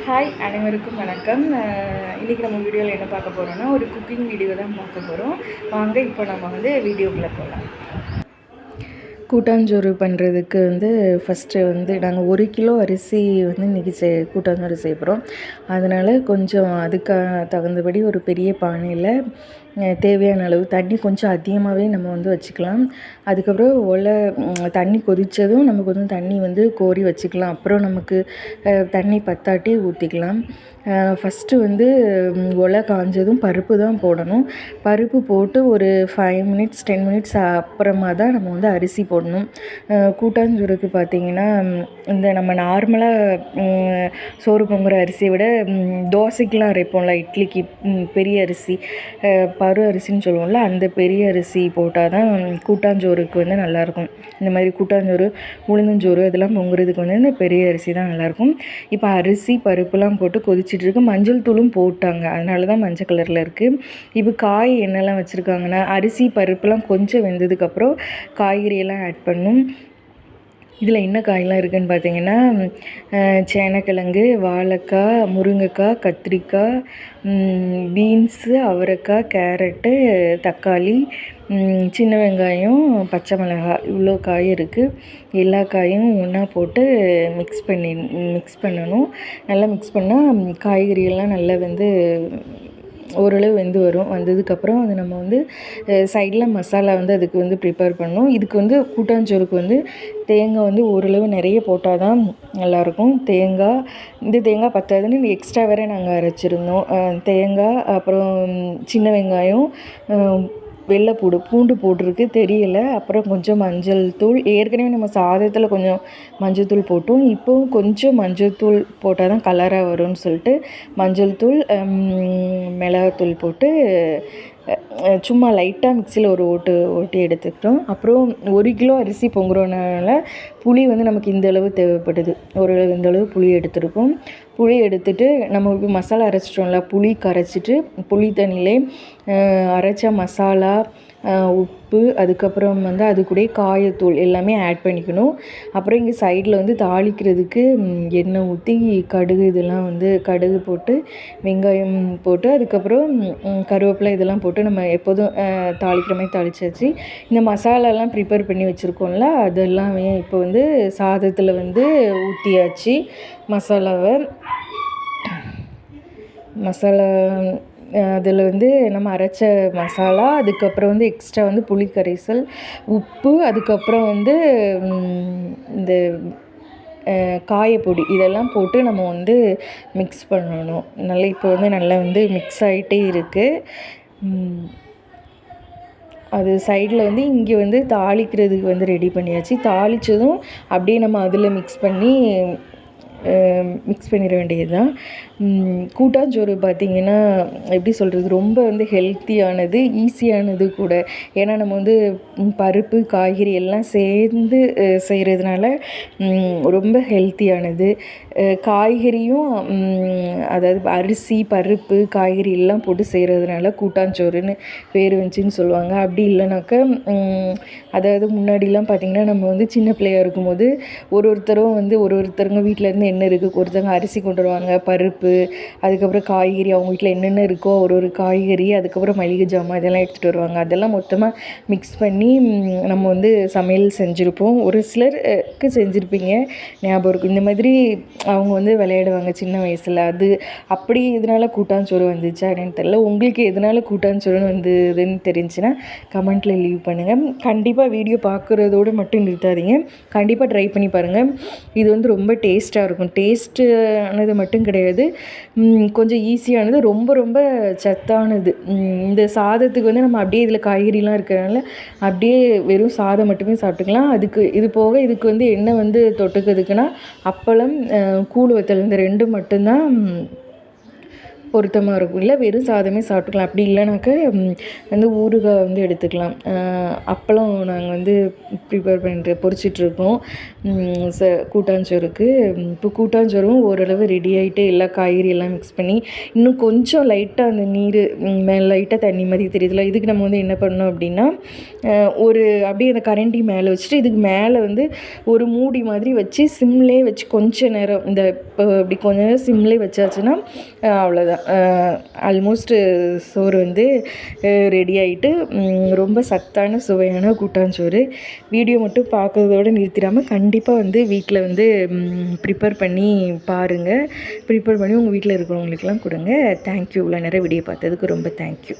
Hi அனைவருக்கும் வணக்கம். இன்றைக்கி நம்ம வீடியோவில் என்ன பார்க்க போகிறோன்னா ஒரு குக்கிங் வீடியோ தான் பார்க்க போகிறோம். வாங்க இப்போ நம்ம வீடியோக்குள்ளே போகலாம். கூட்டாஞ்சோறு பண்ணுறதுக்கு ஃபஸ்ட்டு நாங்கள் 1 கிலோ அரிசி இன்றைக்கி கூட்டாஞ்சோறு செய்ய போகிறோம். அதனால் கொஞ்சம் அதுக்கு தகுந்தபடி ஒரு பெரிய பானையில் தேவையான அளவு தண்ணி கொஞ்சம் அதிகமாகவே நம்ம வச்சுக்கலாம். அதுக்கப்புறம் தண்ணி கொதித்ததும் நம்ம கொஞ்சம் தண்ணி கோரி வச்சுக்கலாம். அப்புறம் நமக்கு தண்ணி பத்தாட்டி ஊற்றிக்கலாம். ஃபஸ்ட்டு ஒலை காஞ்சதும் பருப்பு தான் போடணும். பருப்பு போட்டு ஒரு 5 மினிட்ஸ் 10 மினிட்ஸ் அப்புறமா தான் நம்ம அரிசி போடணும். கூட்டாஞ்சோறுக்கு பார்த்திங்கன்னா நம்ம நார்மலாக சோறு பொங்குற அரிசியை விட தோசைக்கெலாம் அரைப்போம்ல, இட்லிக்கு பெரிய அரிசி பரு அரிசின்னு சொல்லுவோம்ல, அந்த பெரிய அரிசி போட்டால் தான் கூட்டாஞ்சோறுக்கு நல்லாயிருக்கும். இந்த மாதிரி கூட்டாஞ்சோறு உளுந்தஞ்சோறு இதெல்லாம் பொங்குறதுக்கு இந்த பெரிய அரிசி தான் நல்லாயிருக்கும். இப்போ அரிசி பருப்புலாம் போட்டு கொதிச்சிட்ருக்கு. மஞ்சள் தூளும் போட்டாங்க, அதனால தான் மஞ்சள் கலரில் இருக்குது. இப்போ காய் என்னெல்லாம் வச்சுருக்காங்கன்னா, அரிசி பருப்புலாம் கொஞ்சம் வெந்ததுக்கப்புறம் காய்கறியெல்லாம் ஆட் பண்ணணும். இதில் என்ன காயெலாம் இருக்குதுன்னு பார்த்தீங்கன்னா, சேனக்கிழங்கு, வாழைக்காய், முருங்கைக்காய், கத்திரிக்காய், பீன்ஸு, அவரைக்காய், கேரட்டு, தக்காளி, சின்ன வெங்காயம், பச்சை மிளகாய், இவ்வளோ காய் இருக்குது. எல்லா காயும் ஒன்றா போட்டு மிக்ஸ் பண்ணணும். நல்லா மிக்ஸ் பண்ணால் காய்கறியெல்லாம் நல்லா ஓரளவு வெந்து வரும். வந்ததுக்கப்புறம் அது நம்ம சைடில் மசாலா அதுக்கு ப்ரிப்பேர் பண்ணணும். இதுக்கு கூட்டாஞ்சோறுக்கு தேங்காய் ஓரளவு நிறைய போட்டால் தான் நல்லாயிருக்கும். தேங்காய் பத்தாதுன்னு எக்ஸ்ட்ரா வேறு நாங்கள் அரைச்சிருந்தோம். தேங்காய், அப்புறம் சின்ன வெங்காயம், பூண்டு போட்டிருக்கு தெரியலை. அப்புறம் கொஞ்சம் மஞ்சள் தூள், ஏற்கனவே நம்ம சாதத்தில் கொஞ்சம் மஞ்சள் தூள் போட்டோம். இப்போவும் கொஞ்சம் மஞ்சள் தூள் போட்டால் தான் கலராக வரும்னு சொல்லிட்டு மஞ்சள் தூள், மிளகாத்தூள் போட்டு சும்மா லைட்டாக மிக்சியில் ஒரு ஓட்டி எடுத்துக்கிட்டோம். அப்புறம் 1 கிலோ அரிசி பொங்குறதுனால புளி நமக்கு இந்த அளவு தேவைப்படுது. இந்த அளவு புளி எடுத்துருக்கோம். புளி எடுத்துகிட்டு நம்ம இப்போ மசாலா அரைச்சிட்டோம்ல, புளி கரைச்சிட்டு புளி தண்ணியிலே அரைச்ச மசாலா, உப்பு, அதுக்கப்புறம் அது கூட காயத்தூள் எல்லாமே ஆட் பண்ணிக்கணும். அப்புறம் இங்கே சைடில் தாளிக்கிறதுக்கு எண்ணெய் ஊற்றி கடுகு இதெல்லாம் கடுகு போட்டு வெங்காயம் போட்டு அதுக்கப்புறம் கருவேப்பிலை இதெல்லாம் போட்டு நம்ம எப்போதும் தாளிக்கிற மாதிரி தாளிச்சாச்சு. இந்த மசாலாலாம் ப்ரிப்பேர் பண்ணி வச்சுருக்கோம்ல, அதெல்லாமே இப்போ சாதத்தில் ஊற்றியாச்சு. மசாலா அதில் நம்ம அரைச்ச மசாலா, அதுக்கப்புறம் எக்ஸ்ட்ரா புளி கரைசல், உப்பு, அதுக்கப்புறம் இந்த காயப்பொடி இதெல்லாம் போட்டு நம்ம மிக்ஸ் பண்ணணும். நல்லா இப்போ நல்லா மிக்ஸ் ஆகிட்டே இருக்குது. அது சைடில் இங்கே தாளிக்கிறதுக்கு ரெடி பண்ணியாச்சு. தாளித்ததும் அப்படியே நம்ம அதில் மிக்ஸ் பண்ணிட வேண்டியது தான். கூட்டாஞ்சோறு பார்த்திங்கன்னா எப்படி சொல்கிறது, ரொம்ப ஹெல்த்தியானது, ஈஸியானது கூட. ஏன்னா நம்ம பருப்பு காய்கறி எல்லாம் சேர்ந்து செய்கிறதுனால ரொம்ப ஹெல்த்தியானது. காய்கறியும் அதாவது அரிசி பருப்பு காய்கறி எல்லாம் போட்டு செய்கிறதுனால கூட்டாஞ்சோறுன்னு பேர் வந்துச்சின்னு சொல்லுவாங்க. அப்படி இல்லைனாக்கா அதாவது முன்னாடிலாம் பார்த்திங்கன்னா நம்ம சின்ன பிள்ளையாக இருக்கும்போது ஒருத்தருங்க வீட்டிலேருந்து என்ன இருக்குது, ஒருத்தவங்க அரிசி கொண்டு வருவாங்க, பருப்பு, அதுக்கப்புறம் காய்கறி, அவங்க வீட்டில் என்னென்ன இருக்கோ ஒரு காய்கறி, அதுக்கப்புறம் மளிகை ஜாமான் இதெல்லாம் எடுத்துகிட்டு வருவாங்க. அதெல்லாம் மொத்தமாக மிக்ஸ் பண்ணி நம்ம சமையல் செஞ்சுருப்போம். ஒரு சிலருக்கு செஞ்சுருப்பீங்க, ஞாபகம் இருக்கும். இந்த மாதிரி அவங்க விளையாடுவாங்க சின்ன வயசில். அது அப்படி இதனால் கூட்டாஞ்சோறு வந்துச்சா என்னன்னு தெரியல. உங்களுக்கு எதனால் கூட்டாஞ்சோறுன்னு வந்ததுன்னு தெரிஞ்சுன்னா கமெண்ட்டில் லீவ் பண்ணுங்கள். கண்டிப்பாக வீடியோ பார்க்குறதோடு மட்டும் நிறுத்தாதீங்க, கண்டிப்பாக ட்ரை பண்ணி பாருங்கள். இது ரொம்ப டேஸ்ட்டாக இருக்கும். டேஸ்ட்டானது மட்டும் கிடையாது, கொஞ்சம் ஈஸியானது, ரொம்ப ரொம்ப சத்தானது. இந்த சாதத்துக்கு நம்ம அப்படியே இதில் காய்கறிலாம் இருக்கிறதுனால அப்படியே வெறும் சாதம் மட்டுமே சாப்பிட்டுக்கலாம். அதுக்கு இது போக இதுக்கு எண்ணெய் தொட்டுக்கிறதுக்குன்னா அப்பளம், கூழ் வத்தல், இந்த 2 மட்டும்தான் பொருத்தமாக இருக்கும். இல்லை வெறும் சாதமே சாப்பிட்டுக்கலாம். அப்படி இல்லைனாக்க வந்து ஊறுகாய் வந்து எடுத்துக்கலாம். அப்பளம் நாங்கள் வந்து ப்ரிப்பேர் பண்ணிட்டு பொரிச்சிட்ருக்கோம் கூட்டாஞ்சோறுக்கு. இப்போ கூட்டாஞ்சோறும் ஓரளவு ரெடி ஆகிட்டு எல்லா காய்கறி எல்லாம் மிக்ஸ் பண்ணி இன்னும் கொஞ்சம் லைட்டாக அந்த நீர் மேலே லைட்டாக தண்ணி மாதிரி தெரியுதுல, இதுக்கு நம்ம வந்து என்ன பண்ணணும் அப்படின்னா ஒரு அப்படியே அந்த கரண்டி மேலே வச்சுட்டு இதுக்கு மேலே வந்து ஒரு மூடி மாதிரி வச்சு சிம்லே வச்சு கொஞ்ச நேரம் இந்த இப்போ இப்படி கொஞ்ச நேரம் சிம்லே வச்சாச்சுன்னா அவ்வளோதான். ஆல்மோஸ்ட்டு சோறு வந்து ரெடி ஆகிட்டு ரொம்ப சத்தான சுவையான கூட்டாஞ்சோறு. வீடியோ மட்டும் பார்க்குறதோடு நிறுத்திடாமல் கண்டிப்பாக வந்து வீட்டில் வந்து ப்ரிப்பேர் பண்ணி பாருங்கள். ப்ரிப்பேர் பண்ணி உங்கள் வீட்டில் இருக்கிறவங்களுக்கெல்லாம் கொடுங்க. தேங்க்யூ. இவ்வளோ நேரம் வீடியோ பார்த்ததுக்கு ரொம்ப தேங்க்யூ.